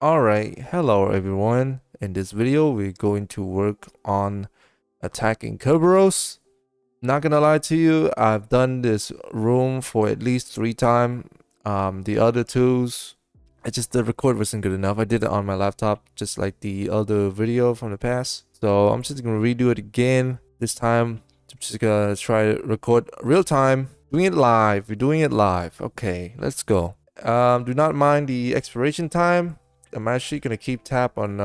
Alright, hello everyone. In this video, we're going to work on attacking Kerberos. Not gonna lie to you, I've done this room for at least 3 times. The other twos, the record wasn't good enough. I did it on my laptop, just like the other video from the past. So I'm just gonna redo it again. This time, I'm just gonna try to record real time. Doing it live. We're doing it live. Okay, let's go. Do not mind the expiration time. I'm actually gonna keep tap on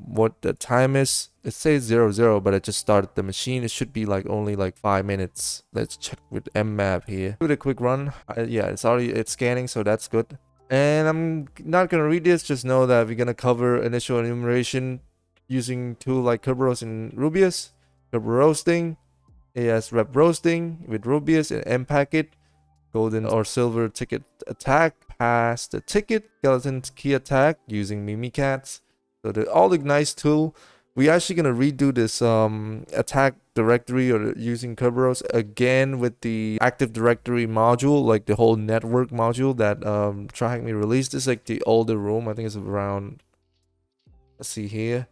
what the time is. It says 00, but I just started the machine. It should be like only like 5 minutes. Let's check with mmap here. Give it a quick run. Yeah, it's scanning, so that's good. And I'm not gonna read this. Just know that we're gonna cover initial enumeration using tool like Kerberos and Rubius, Kerberosting, AS rep roasting with Rubius and M packet, golden or silver ticket attack, pass the ticket, skeleton key attack using Mimikatz. So all the nice tool. We're actually gonna redo this attack directory or using Kerberos again with the Active Directory module, like the whole network module that TryHackMe released. This is like the older room. I think it's around, let's see here.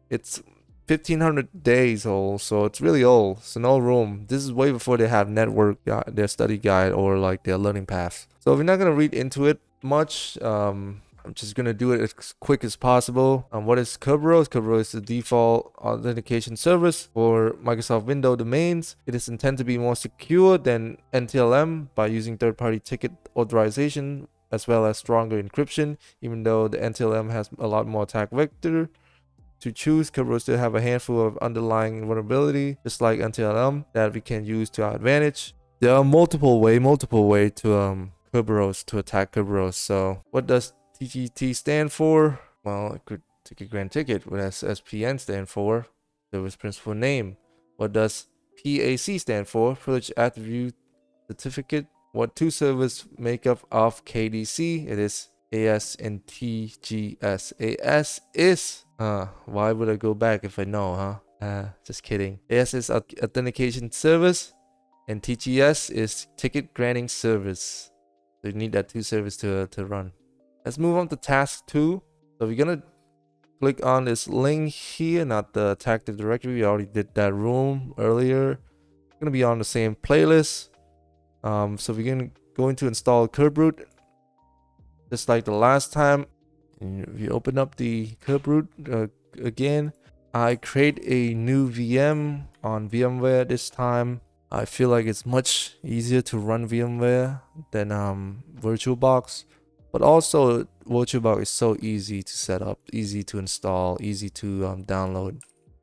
It's 1500 days old, so it's really old. It's an old room. This is way before they have network, their study guide or like their learning path. So we're not gonna read into it much. I'm just gonna do it as quick as possible. What is Kerberos? Kerberos is the default authentication service for Microsoft Windows domains. It is intended to be more secure than NTLM by using third-party ticket authorization as well as stronger encryption, even though the NTLM has a lot more attack vector. To choose, Kerberos still have a handful of underlying vulnerability, just like NTLM, that we can use to our advantage. There are multiple way to Kerberos, to attack Kerberos. So what does TGT stand for? Well, it could take a grand ticket. What does SPN stand for? Service principal name. What does PAC stand for? Privileged attribute certificate. What two servers make up of KDC? It is AS and TGS. AS is why would I go back if I know, huh? Just kidding. AS is authentication service and TGS is ticket granting service. So you need that two service to run. Let's move on to task 2. So we're gonna click on this link here, not the Active Directory. We already did that room earlier. It's gonna be on the same playlist. So we're going to install Kerberos just like the last time. And if you open up the Kerberos again, I create a new VM on VMware this time. I feel like it's much easier to run VMware than VirtualBox. But also, VirtualBox is so easy to set up, easy to install, easy to download.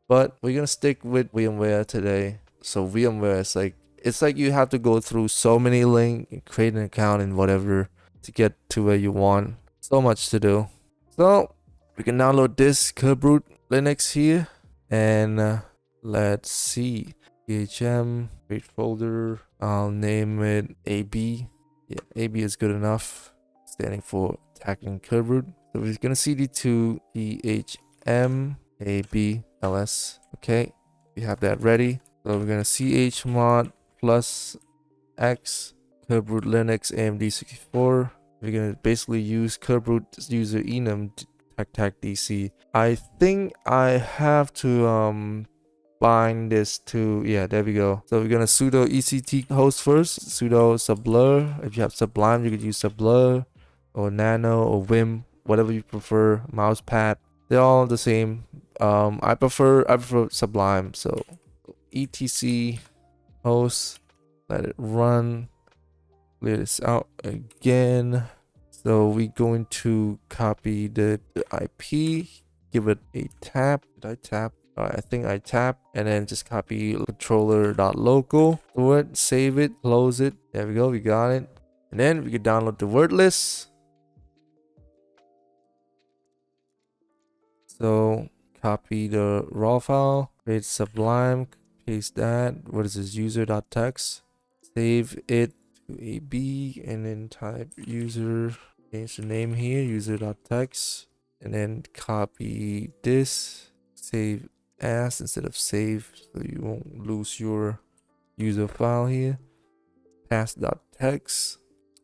But we're gonna stick with VMware today. So VMware is it's like you have to go through so many links, create an account and whatever to get to where you want. So much to do. So we can download this Kerberos Linux here, and let's see. PHM, create folder. I'll name it AB. Yeah, AB is good enough, standing for attacking Kerberos. So we're gonna cd to PHM AB ls. Okay, we have that ready. So we're gonna chmod plus x Kerberos Linux AMD64. We're gonna basically use Kerberos user enum tac dc. I think I have to bind this to, yeah, there we go. So we're gonna sudo ect host first, sudo subblur. If you have Sublime, you could use subblur or nano or vim, whatever you prefer. Mousepad, they're all the same. I prefer Sublime. So etc host, let it run. Clear this out again. So we're going to copy the IP, give it a tap. Did I tap? I think I tap, and then just copy controller.local to it, save it, close it. There we go, we got it. And then we can download the word list. So copy the raw file, create Sublime, paste that. What is this? User.txt. Save it to AB, and then type user. Change the name here, user.txt, and then copy this, save as instead of save, so you won't lose your user file here. Pass.txt,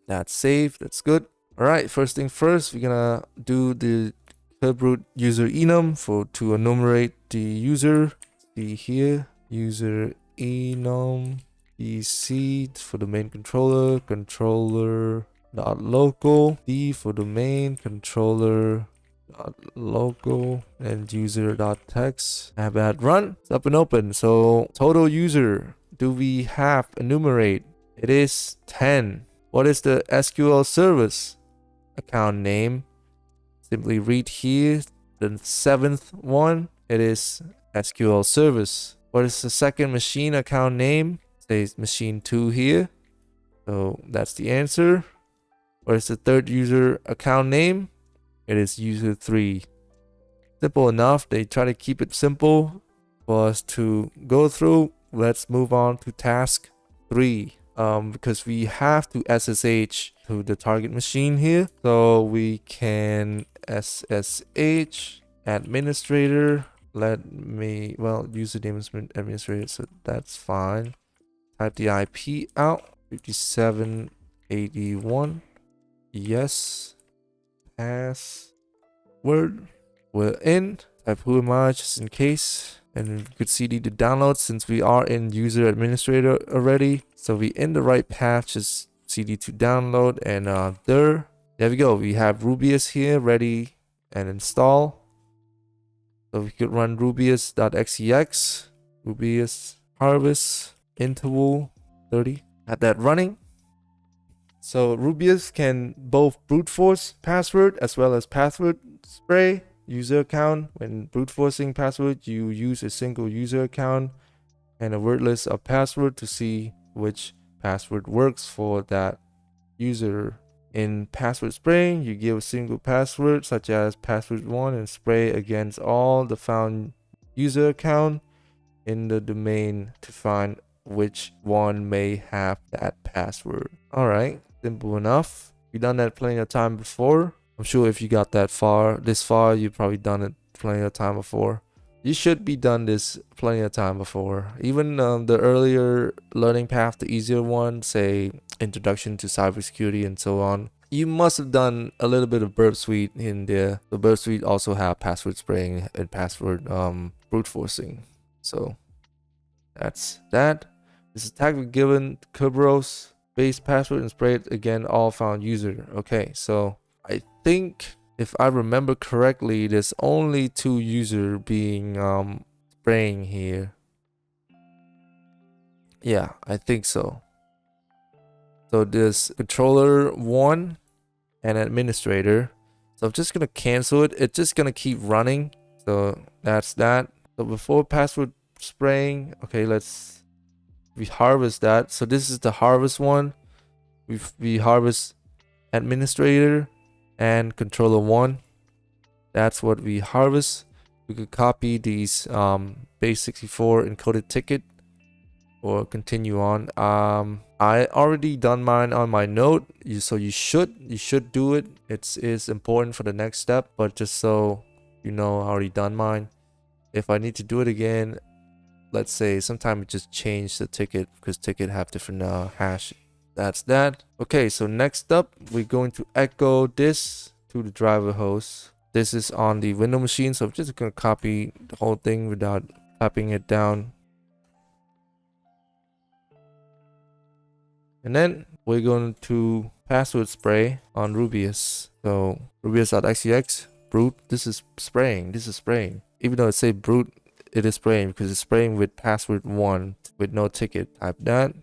that's saved, that's good. All right, first thing first, we're gonna do the Kerberos user enum to enumerate the user. See here, user enum PC for the main controller, controller.local, D for the main controller local, and user.text. Have that run. It's up and open. So total user do we have enumerate? It is 10. What is the SQL service account name? Simply read here the 7th one. It is SQL service. What is the second machine account name? Says machine 2 here. So that's the answer. What is the third user account name? It is user 3. Simple enough. They try to keep it simple for us to go through. Let's move on to task 3. Because we have to SSH to the target machine here. So we can SSH administrator. Let me, well, username is administrator, so that's fine. Type the IP out. 5781. Yes. Password. We're in. Type who am I just in case. And we could CD to download since we are in user administrator already. So we in the right path, just CD to download, and there we go. We have Rubius here ready and install. So we could run rubius.xex, Rubius harvest interval 30. Have that running. So Rubius can both brute force password as well as password spray user account. When brute forcing password, you use a single user account and a word list of password to see which password works for that user. In password spraying, you give a single password such as password1 and spray against all the found user account in the domain to find which one may have that password. Alright, simple enough. You've done that plenty of time before. I'm sure if you got this far, you've probably done it plenty of time before. You should be done this plenty of time before. Even the earlier learning path, the easier one, say introduction to cybersecurity and so on. You must have done a little bit of Burp Suite in there. The Burp Suite also have password spraying and password brute forcing. So that's that. This attack was given Kerberos base password and sprayed again all found user. Okay, so I think if I remember correctly, there's only 2 user being spraying here. Yeah, I think so. So there's controller 1 and administrator. So I'm just gonna cancel it. It's just gonna keep running. So that's that. So before password spraying, okay, we harvest that. So this is the harvest one. We harvest administrator and controller 1. That's what we harvest. We could copy these base 64 encoded ticket or continue on. I already done mine on my note, so you should do it. It's important for the next step, but just so you know, I already done mine. If I need to do it again, let's say sometime just change the ticket because ticket have different hash. That's that. Okay, so next up, we're going to echo this to the driver host. This is on the window machine, so I'm just gonna copy the whole thing without typing it down. And then we're going to password spray on Rubius. So rubius.xex brute. This is spraying. Even though it say brute, it is spraying because it's spraying with password 1 with no ticket. Type that.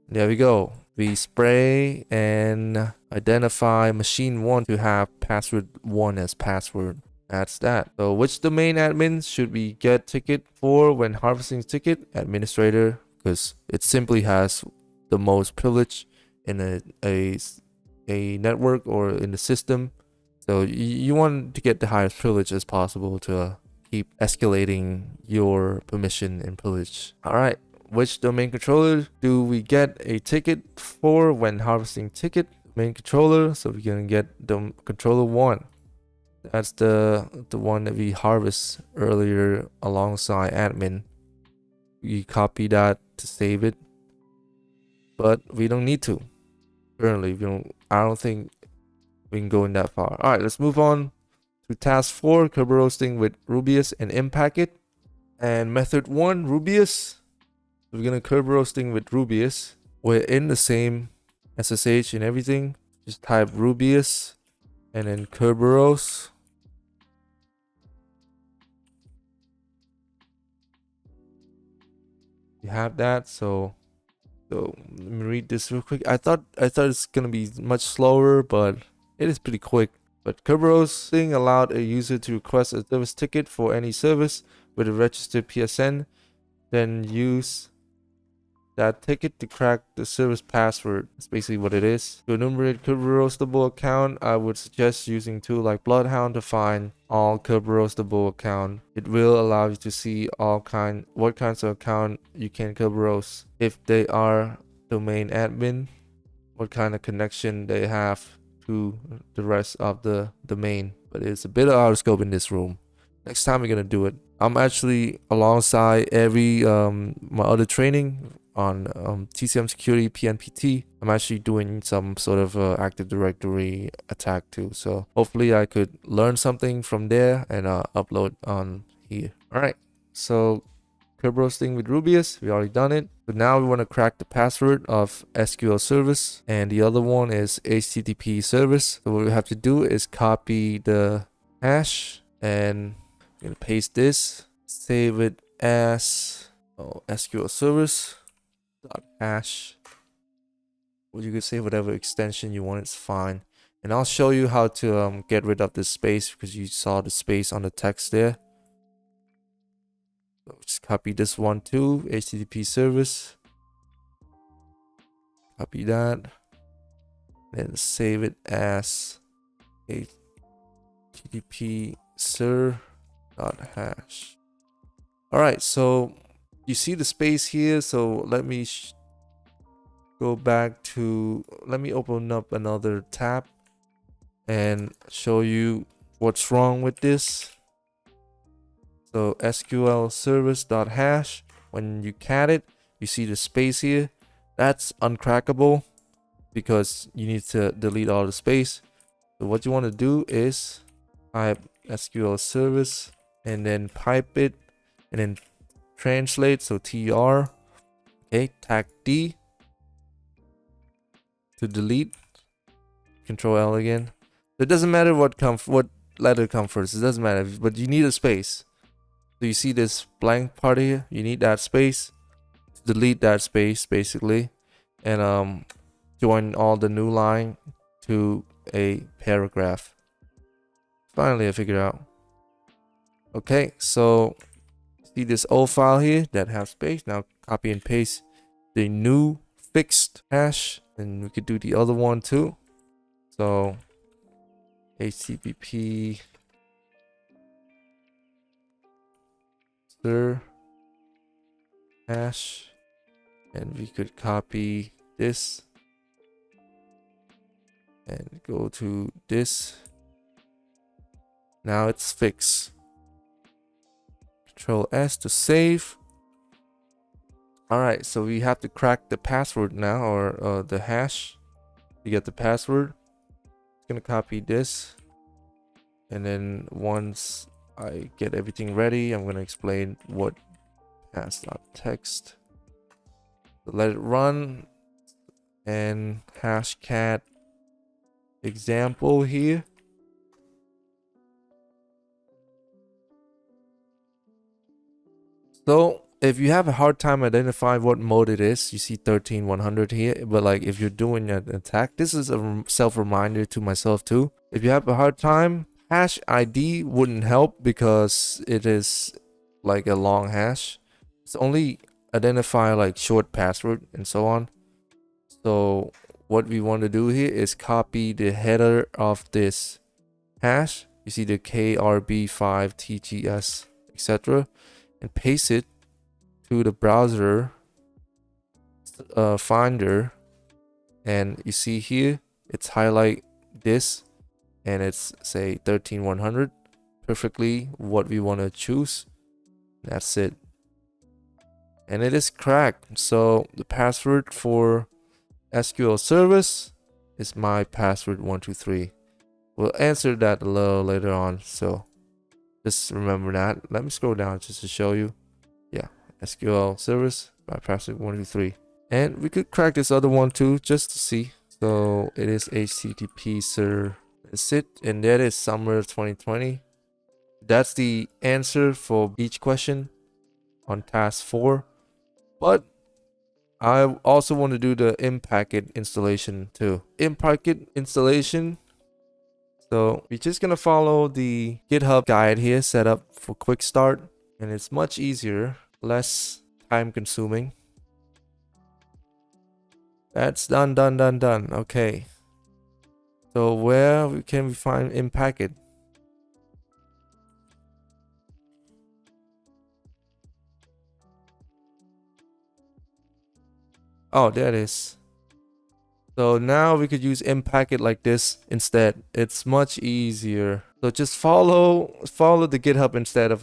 There we go. We spray and identify machine 1 to have password 1 as password. That's that. So which domain admin should we get ticket for when harvesting ticket? Administrator, because it simply has the most privilege in a network or in the system. So you want to get the highest privilege as possible to keep escalating your permission and privilege. All right. Which domain controller do we get a ticket for when harvesting ticket? Main controller, so we're gonna get the controller 1. That's the one that we harvest earlier alongside admin. We copy that to save it, but we don't need to. Currently, I don't think we can go in that far. All right, let's move on to task 4, Kerberosing with Rubius and Impacket. And method 1, Rubius. We're gonna Kerberosing with Rubius. We're in the same SSH and everything. Just type Rubius and then Kerberos. You have that. So let me read this real quick. I thought it's gonna be much slower, but it is pretty quick. But Kerberosing allowed a user to request a service ticket for any service with a registered PSN, then use that ticket to crack the service password. That's basically what it is. To enumerate Kerberosable account, I would suggest using a tool like Bloodhound to find all Kerberosable account. It will allow you to see what kinds of account you can Kerberos. If they are domain admin, what kind of connection they have to the rest of the domain. But it's a bit out of scope in this room. Next time we're gonna do it. I'm actually alongside every my other training on TCM security PNPT. I'm actually doing some sort of Active Directory attack too. So hopefully I could learn something from there and upload on here. All right. So Kerberosing with Rubius, we already done it. But now we want to crack the password of SQL service, and the other one is HTTP service. So what we have to do is copy the hash and I'm gonna paste this, save it as SQL service hash. Well, you could say whatever extension you want, it's fine. And I'll show you how to get rid of this space, because you saw the space on the text there. So just copy this one too, HTTP service. Copy that. Then save it as HTTP ser.hash. Alright, so you see the space here. So let me go back to, let me open up another tab and show you what's wrong with this. So SQL service.hash, when you cat it, you see the space here. That's uncrackable because you need to delete all the space. So what you want to do is type SQL service and then pipe it and then translate. So TR, okay, tag D to delete. Control L again. So it doesn't matter what letter comes first. It doesn't matter, but you need a space. So you see this blank part here. You need that space. Delete that space basically, and join all the new line to a paragraph. Finally, I figured out. Okay, so see this old file here that has space. Now copy and paste the new fixed hash, and we could do the other one too. So HTTP ser hash, and we could copy this and go to this. Now it's fixed. Control S to save. Alright, so we have to crack the password now, or the hash to get the password. I'm gonna copy this, and then once I get everything ready, I'm gonna explain what hash.text. So let it run, and hashcat example here. So if you have a hard time identifying what mode it is, you see 13100 here, but like if you're doing an attack, this is a self reminder to myself too. If you have a hard time, hash ID wouldn't help because it is like a long hash. It's only identify like short password and so on. So what we want to do here is copy the header of this hash. You see the KRB5TGS, etc., and paste it to the browser finder, and you see here it's highlight this, and it's say 13100, perfectly what we want to choose. That's it, and it is cracked. So the password for SQL service is my password 123. We'll answer that a little later on, so just remember that. Let me scroll down just to show you. Yeah, SQL service by password 123. And we could crack this other one too, just to see. So it is HTTP sir. That's it. And that is summer 2020. That's the answer for each question on task 4. But I also want to do the in-packet installation too. In-packet installation. So we're just gonna follow the GitHub guide here, set up for quick start, and it's much easier, less time consuming. That's done. Okay. So where can we find in-packet? Oh, there it is. So now we could use in-packet like this instead. It's much easier. So just follow the GitHub instead of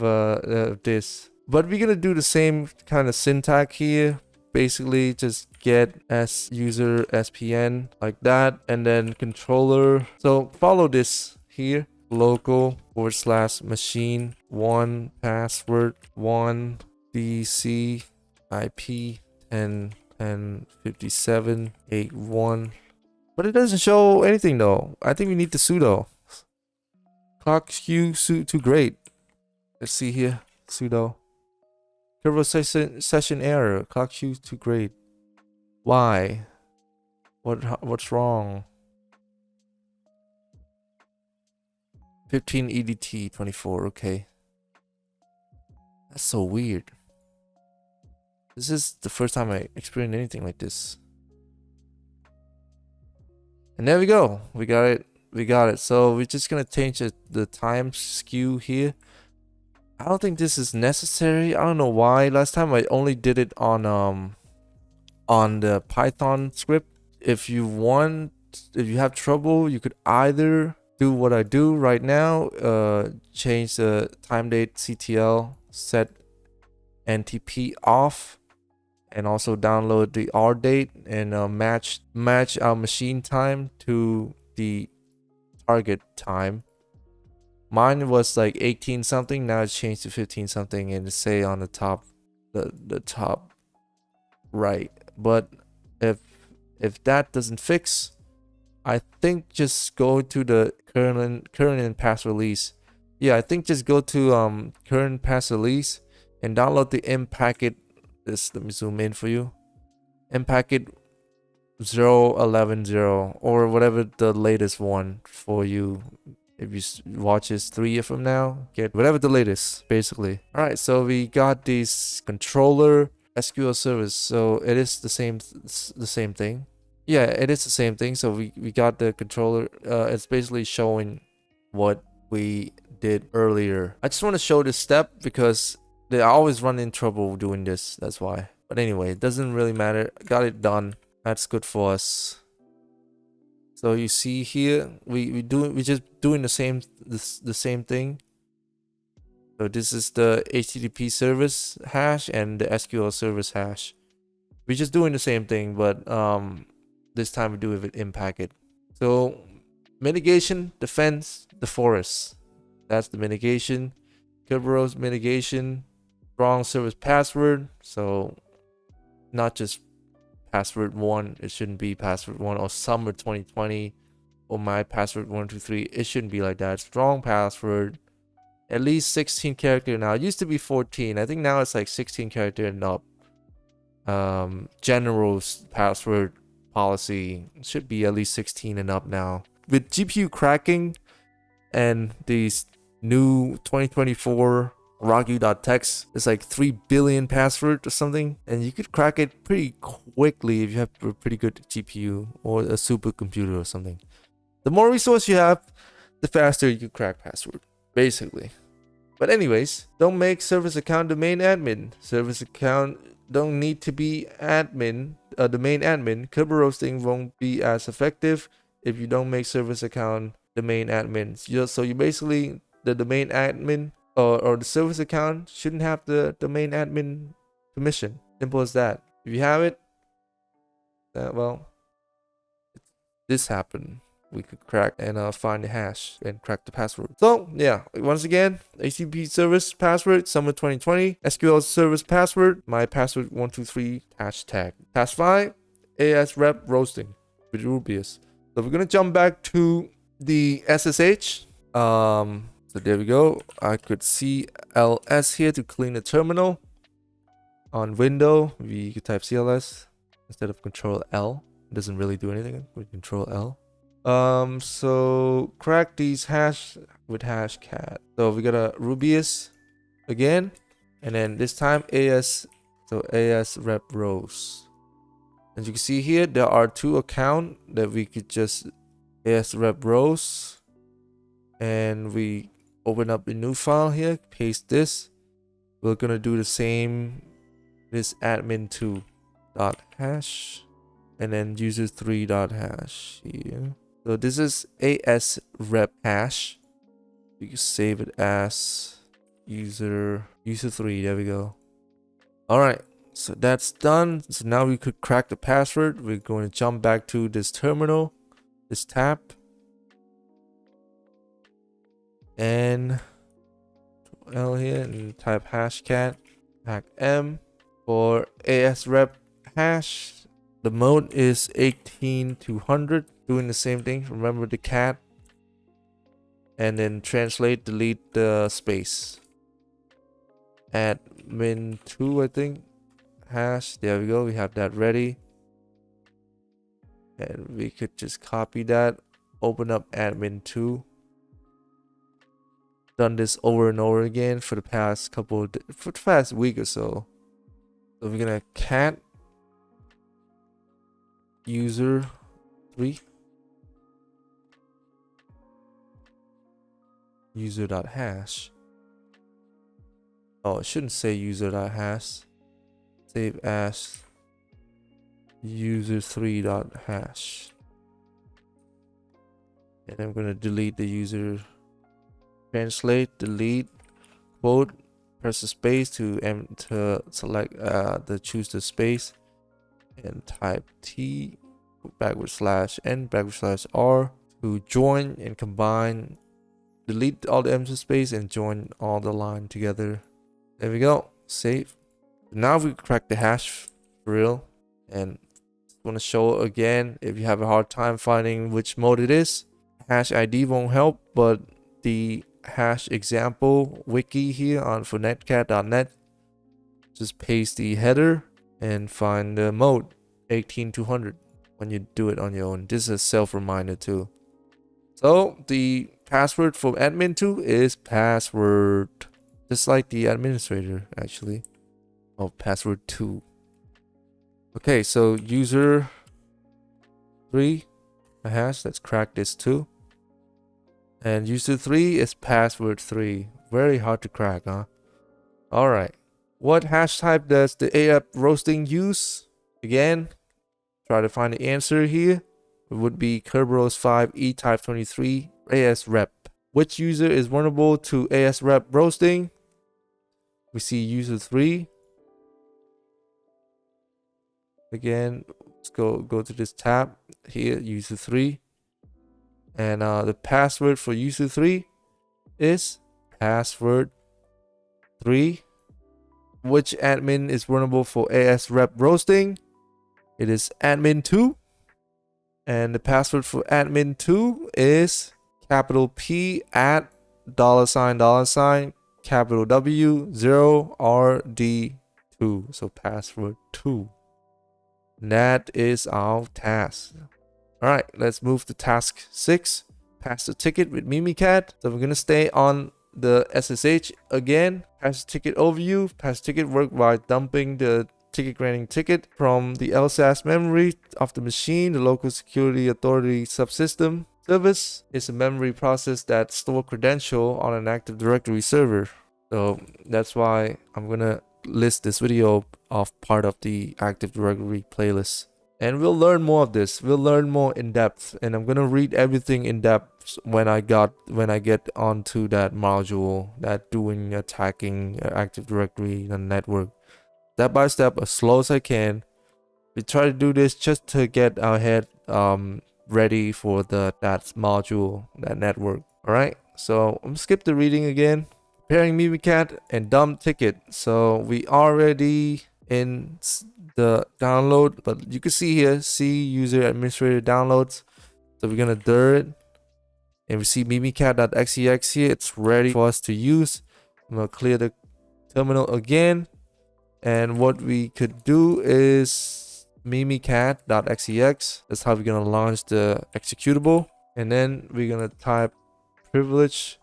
this. But we're gonna do the same kind of syntax here. Basically, just get as user spn like that, and then controller. So follow this here. Local / machine 1 password 1 DC IP and 5781. But it doesn't show anything though. I think we need the sudo. Clock skew too great. Let's see here. Sudo. Kerberos session error. Clock skew too great. Why? What's wrong? 15 EDT 24. Okay. That's so weird. This is the first time I experienced anything like this. And there we go. We got it. So we're just gonna change the time skew here. I don't think this is necessary. I don't know why. Last time I only did it on the Python script. If you have trouble, you could either do what I do right now, change the time date CTL, set NTP off, and also download the R date and match our machine time to the target time. Mine was like 18 something, now it's changed to 15 something, and it say on the top, the top right. But if that doesn't fix, I think just go to the current and past release. Yeah, I think just go to current past release and download the in-packet. Let me zoom in for you. In-packet 0110 or whatever the latest one for you. If you watch this 3 years from now, get whatever the latest, basically. All right, so we got this controller SQL service. So it is the same thing. Yeah, it is the same thing. So we got the controller. It's basically showing what we did earlier. I just want to show this step because they always run in trouble doing this. That's why. But anyway, it doesn't really matter. Got it done. That's good for us. So you see here, we just doing the same thing. So this is the HTTP service hash and the SQL service hash. We're just doing the same thing, but this time we do it in packet. So mitigation, defense, the forest. That's the mitigation. Kerberos mitigation, strong service password. So not just password 1, it shouldn't be password 1 or summer 2020 or my password 123. It shouldn't be like that. Strong password, at least 16 character. Now it used to be 14. I think now it's like 16 character and up. General password policy should be at least 16 and up now. With GPU cracking and these new 2024 Rocky.txt, it's like 3 billion password or something, and you could crack it pretty quickly if you have a pretty good GPU or a supercomputer or something. The more resource you have, the faster you crack password, basically. But anyways, don't make service account domain admin. Service account don't need to be admin, domain admin. Kerberos thing won't be as effective if you don't make service account domain admin. So you basically, the domain admin or the service account shouldn't have the domain admin permission. Simple as that. If you have it, well, this happened. we could crack and find the hash and crack the password. So yeah, once again, HTTP service password summer 2020, SQL service password, my password 123 hashtag. Task 5, AS rep roasting with Rubius. So we're gonna jump back to the SSH. So there we go. I could see LS here to clean the terminal. On window, we could type CLS instead of Control L. It doesn't really do anything with Control L. So crack these hash with hashcat. So we got a Rubius again, and then this time AS. So AS rep rows. As you can see here, there are 2 accounts that we could just AS rep rows, and we open up a new file here, paste this. We're gonna do the same. This admin2 dot hash, and then user3 dot hash here. So this is AS rep hash. You can save it as user3. There we go. All right, so that's done. So now we could crack the password. We're going to jump back to this terminal, this tab, and L here, and type hashcat hack m. For AS rep hash, the mode is 18200, doing the same thing. Remember the cat, and then translate, delete the space. Admin2, I think, hash. There we go. We have that ready, and we could just copy that, open up admin2. Done this over and over again for the past week or so. So we're gonna cat user3 user.hash. Oh, it shouldn't say user.hash. Save as user3.hash. And I'm gonna delete the user. Translate, delete, quote, press the space to select choose the space, and type T /N /R to join and combine. Delete all the empty space and join all the line together. There we go. Save. Now we crack the hash for real, and want to show again. If you have a hard time finding which mode it is, hash ID won't help, but the hash example wiki here on for netcat.net, just paste the header and find the mode 18200 when you do it on your own. This is a self reminder too. So the password for admin2 is password, just like the administrator actually. Oh, password 2. Okay, so user 3 a hash. Let's crack this too. And user 3 is password 3. Very hard to crack, huh? All right. What hash type does the AF roasting use? Again, try to find the answer here. It would be Kerberos 5 E type 23 AS rep. Which user is vulnerable to AS rep roasting? We see user 3. Again, let's go to this tab here, user 3. And the password for user 3 is password 3. Which admin is vulnerable for AS rep roasting? It is admin2. And the password for admin2 is capital P at $$ capital W 0RD2. So password 2. That is our task. All right, let's move to task 6. Pass the ticket with Mimicat. So we're gonna stay on the SSH again. Pass the ticket overview. Pass the ticket work by dumping the ticket granting ticket from the LSAS memory of the machine. The local security authority subsystem service is a memory process that store credential on an Active Directory server. So that's why I'm gonna list this video of part of the Active Directory playlist. And we'll learn more of this. We'll learn more in depth, and I'm gonna read everything in depth when I get onto that module, that doing attacking Active Directory and network, step by step, as slow as I can. We try to do this just to get our head ready for that module, that network. All right, so I'm skip the reading again. Pairing Mimikat and dump ticket. So we already in the download, but you can see here, see user administrator downloads. So we're gonna dir it, and we see mimikat.xex here. It's ready for us to use. I'm gonna clear the terminal again, and what we could do is mimikat.xex. That's how we're gonna launch the executable, and then we're gonna type privilege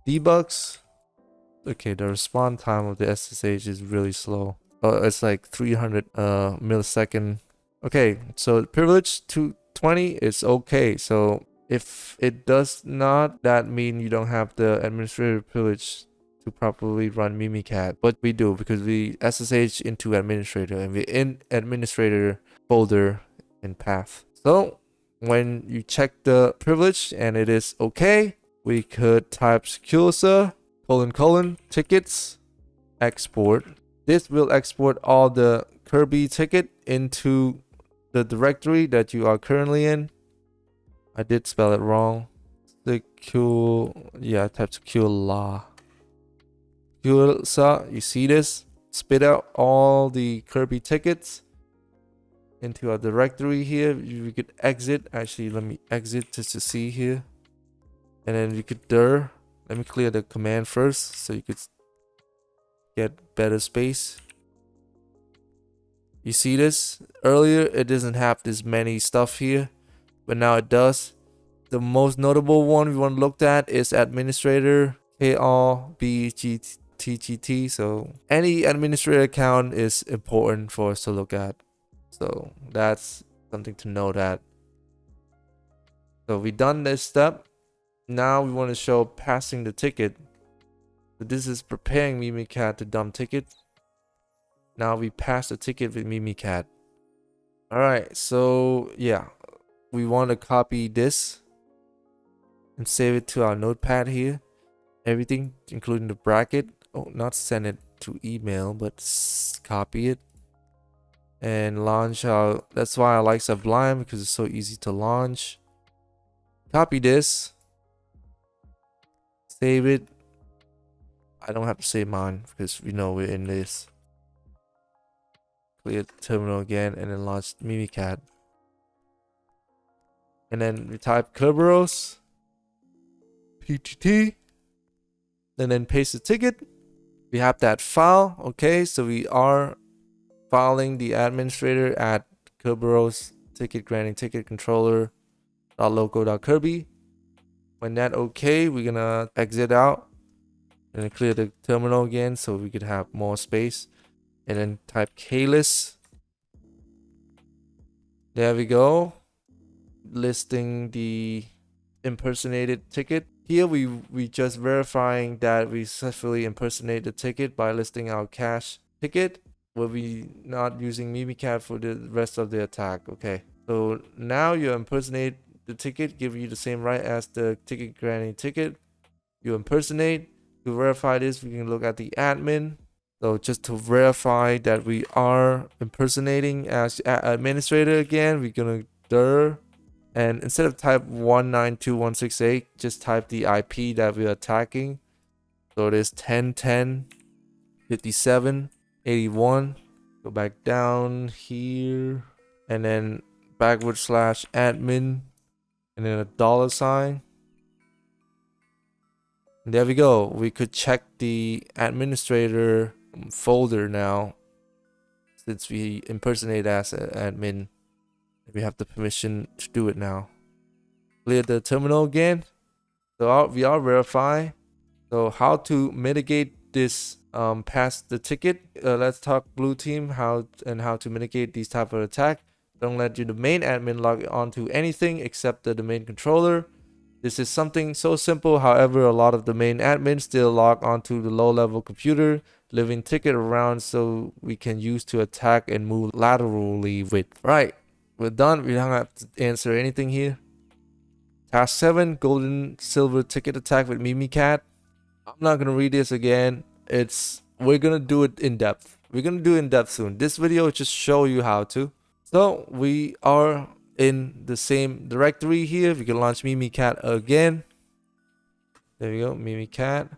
debugs. Okay, the response time of the SSH is really slow. Oh, it's like 300 millisecond. Okay, so privilege 220 is okay. So if it does not, that mean you don't have the administrator privilege to properly run Mimikat. But we do, because we SSH into administrator, and we in administrator folder in path. So when you check the privilege and it is okay, we could type secusa : tickets export. This will export all the Kirby ticket into the directory that you are currently in. I did spell it wrong. Yeah, type secula. You see this? Spit out all the Kirby tickets into our directory here. We could exit. Actually, let me exit just to see here. And then you could dir. Let me clear the command first so you could get better space. You see this? Earlier it doesn't have this many stuff here, but now it does. The most notable one we want to look at is administrator KRBGTGT. So any administrator account is important for us to look at. So that's something to note at. So we done this step. Now we want to show passing the ticket. So this is preparing Mimikat to dump ticket. Now we pass the ticket with Mimikat. Alright, so yeah, we want to copy this and save it to our notepad here. Everything, including the bracket. Oh, not send it to email, but copy it and launch our. That's why I like Sublime, because it's so easy to launch. Copy this, save it. I don't have to save mine because we know we're in this. Clear the terminal again and then launch Mimikat. And then we type Kerberos PTT and then paste the ticket. We have that file. Okay, so we are filing the administrator at Kerberos ticket granting ticket controller.loco.kirby. When that okay, we're gonna exit out and then clear the terminal again so we could have more space, and then type KList. There we go, listing the impersonated ticket. Here we just verifying that we successfully impersonate the ticket by listing our cache ticket. We'll be not using Mimikat for the rest of the attack. Okay, so now you impersonate the ticket, give you the same right as the ticket granting ticket. You impersonate. To verify this, we can look at the admin. So just to verify that we are impersonating as administrator again, we're gonna dir, and instead of type 192.168, just type the IP that we're attacking. So it is 10.10.57.81. Go back down here, and then /admin, and then a $sign. And there we go. We could check the administrator folder now, since we impersonate as an admin. We have the permission to do it now. Clear the terminal again. So we are verified. So how to mitigate this pass the ticket? Let's talk blue team how to mitigate these type of attack. Don't let your domain admin log onto anything except the domain controller. This is something so simple. However, a lot of domain admins still log onto the low-level computer, leaving ticket around so we can use to attack and move laterally with. Right, we're done. We don't have to answer anything here. Task 7, golden silver ticket attack with Mimikat. I'm not gonna read this again. We're gonna do it in depth. We're gonna do it in depth soon. This video just show you how to. So we are in the same directory here. We can launch Mimikat again. There we go, Mimikat.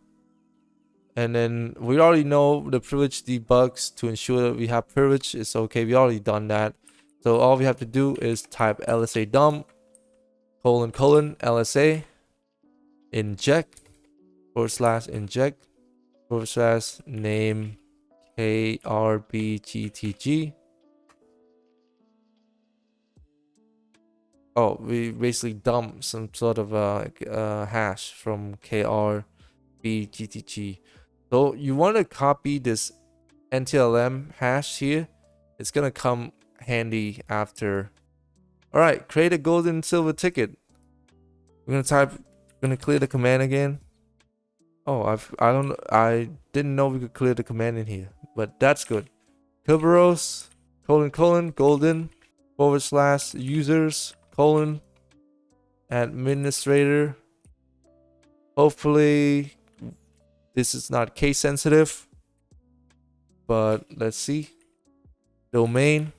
And then we already know the privilege debugs to ensure that we have privilege. It's okay, we already done that. So all we have to do is type LSA dump LSA inject /inject /name KRBGTG. Oh, we basically dump some sort of hash from KRBGTG. So you want to copy this NTLM hash here. It's gonna come handy after. All right, create a gold and silver ticket. We're gonna clear the command again. Oh, I didn't know we could clear the command in here, but that's good. Kerberos golden /users administrator. Hopefully this is not case sensitive, but let's see. Domain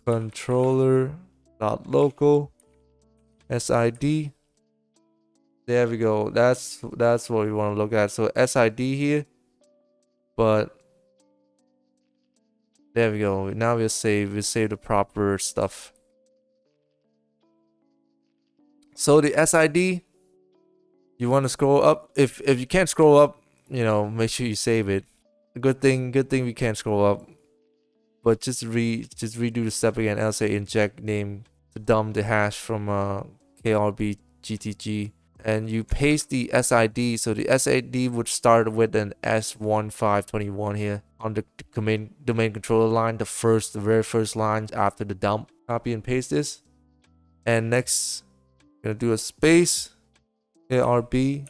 controller.local SID. There we go. That's what we want to look at. So SID here, but there we go. Now we save the proper stuff. So the SID, you want to scroll up. If you can't scroll up, you know, make sure you save it. Good thing we can't scroll up. But just redo the step again. I'll say inject name to dump the hash from KRBGTG, and you paste the SID. So the SID would start with an S1521 here on the domain controller line, the very first line after the dump. Copy and paste this, and next gonna do a space KRBGTG.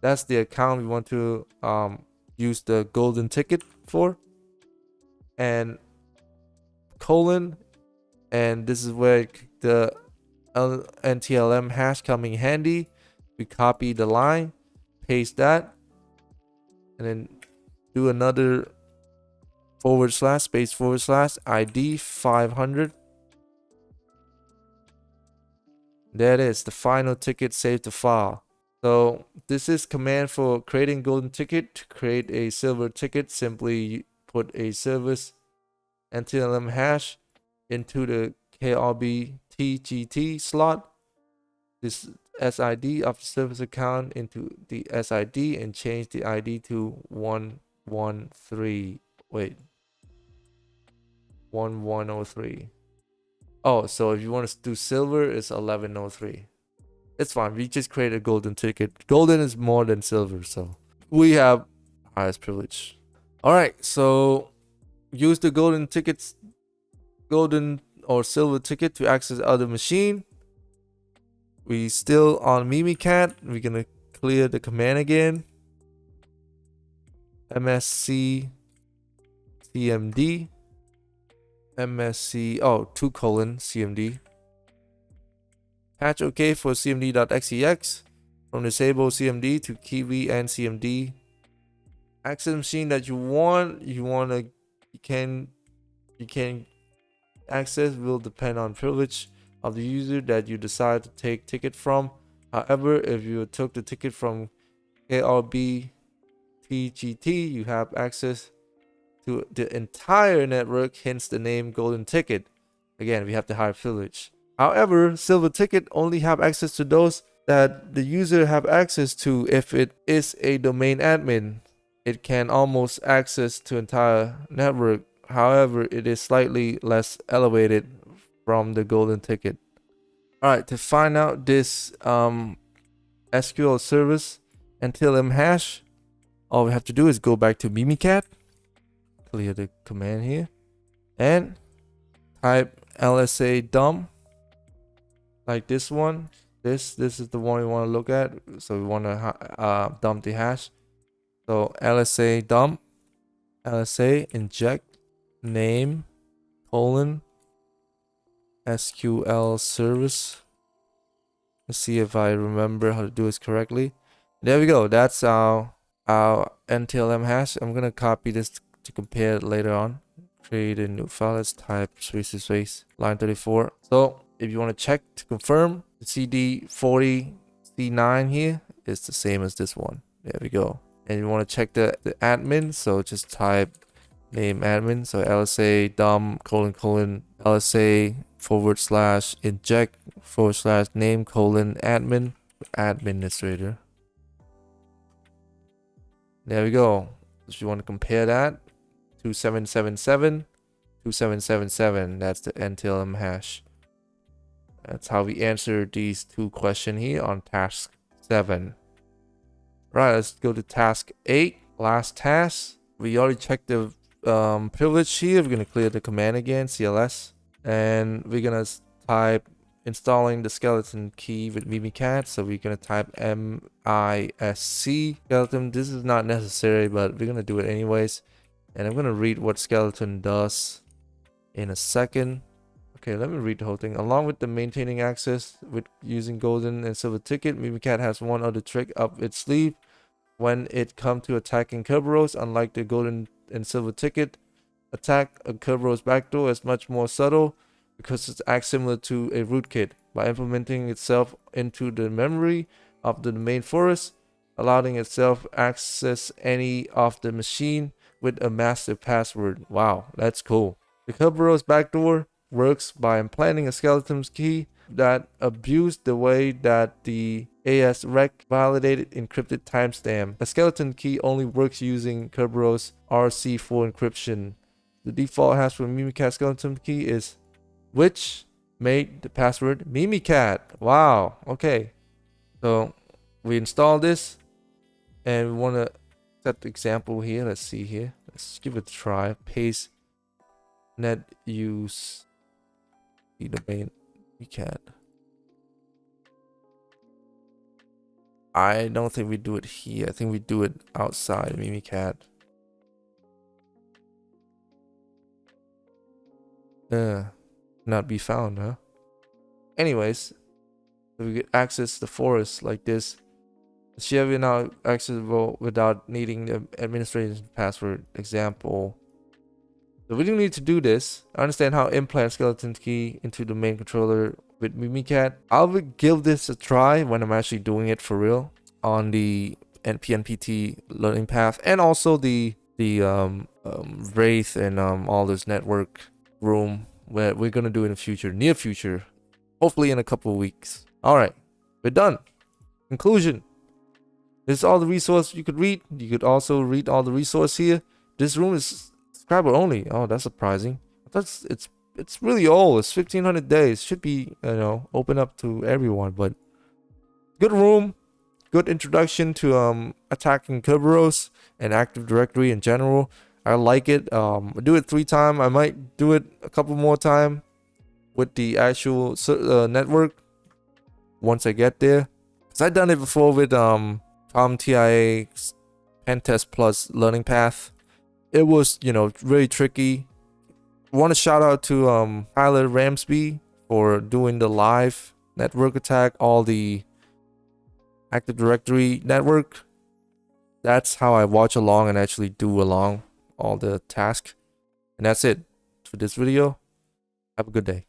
That's the account we want to use the golden ticket for, and colon, and this is where the NTLM hash coming handy. We copy the line, paste that, and then do another /space /ID 500. There it is, the final ticket saved to file. So this is command for creating golden ticket. To create a silver ticket, simply put a service NTLM hash into the KRBTGT slot, this SID of the service account into the SID, and change the ID to 1103. Oh, so if you want to do silver, it's 1103. It's fine. We just create a golden ticket. Golden is more than silver, so we have highest privilege. All right, so use the golden or silver ticket to access other machine. We still on Mimikat. We're gonna clear the command again. MSC CMD MSC 2:CMD. Patch OK for cmd.xex. From disable CMD to kiwi and CMD. Access machine that you can access will depend on privilege of the user that you decide to take ticket from. However, if you took the ticket from KRBTGT, you have access to the entire network, hence the name golden ticket. Again, we have the higher privilege. However, silver ticket only have access to those that the user have access to. If it is a domain admin, it can almost access to entire network. However, it is slightly less elevated from the golden ticket. All right, to find out this SQL service NTLM hash, all we have to do is go back to Mimikat, clear the command here, and type LSA dump, like this one. This is the one we want to look at. So we want to dump the hash. So LSA dump, LSA inject name SQL service. Let's see if I remember how to do this correctly. There we go. That's our NTLM hash. I'm gonna copy this to compare it later on. create a new file. Let's type space line 34. So if you want to check to confirm, the CD40 C9 here is the same as this one. There we go. And you want to check the admin, so just type name admin. So LSA dom colon LSA / inject / name admin administrator. There we go. If you want to compare that, 2777 2777, that's the NTLM hash. That's how we answer these two questions here on task 7. Right, let's go to task 8. Last task. We already checked the privilege here. We're going to clear the command again, CLS. And we're going to type installing the skeleton key with Mimikat. So we're going to type MISC skeleton. This is not necessary, but we're going to do it anyways. And I'm going to read what skeleton does in a second. Okay, let me read the whole thing. Along with the maintaining access with using golden and silver ticket, Mimikat has one other trick up its sleeve. When it comes to attacking Kerberos, unlike the golden and silver ticket, attack a Kerberos backdoor is much more subtle because it acts similar to a rootkit by implementing itself into the memory of the main forest, allowing itself access any of the machine with a massive password. Wow, that's cool. The Kerberos backdoor works by implanting a skeleton's key that abused the way that the ASREC validated encrypted timestamp. A skeleton key only works using Kerberos RC4 encryption. The default hash for Mimikat skeleton key is which made the password Mimikat. Wow, okay. So we install this and we want to set the example here. Let's see here. Let's give it a try. Paste net use the domain Mimikat. I don't think we do it here. I think we do it outside Mimikat. Not be found, huh? Anyways, so we get access the forest like this. The Chevy now accessible without needing the administration password. Example. So we do need to do this. I understand how implant skeleton key into the main controller with Mimikat. I'll give this a try when I'm actually doing it for real on the NPNPT learning path, and also the Wraith and all this network room where we're gonna do in the future, near future, hopefully in a couple of weeks. All right, we're done. Conclusion. This is all the resource you could read. You could also read all the resource here. This room is subscriber only. Oh, that's surprising. That's it's really old. It's 1500 days. Should be, you know, open up to everyone. But good room, good introduction to attacking Kerberos and Active Directory in general. I like it. I do it 3 times. I might do it a couple more times with the actual network once I get there. Cause I've done it before with TIA Pentest Plus Learning Path. It was, you know, really tricky. I want to shout out to Tyler Ramsby for doing the live network attack, all the Active Directory network. That's how I watch along and actually do along all the tasks. And that's it for this video. Have a good day.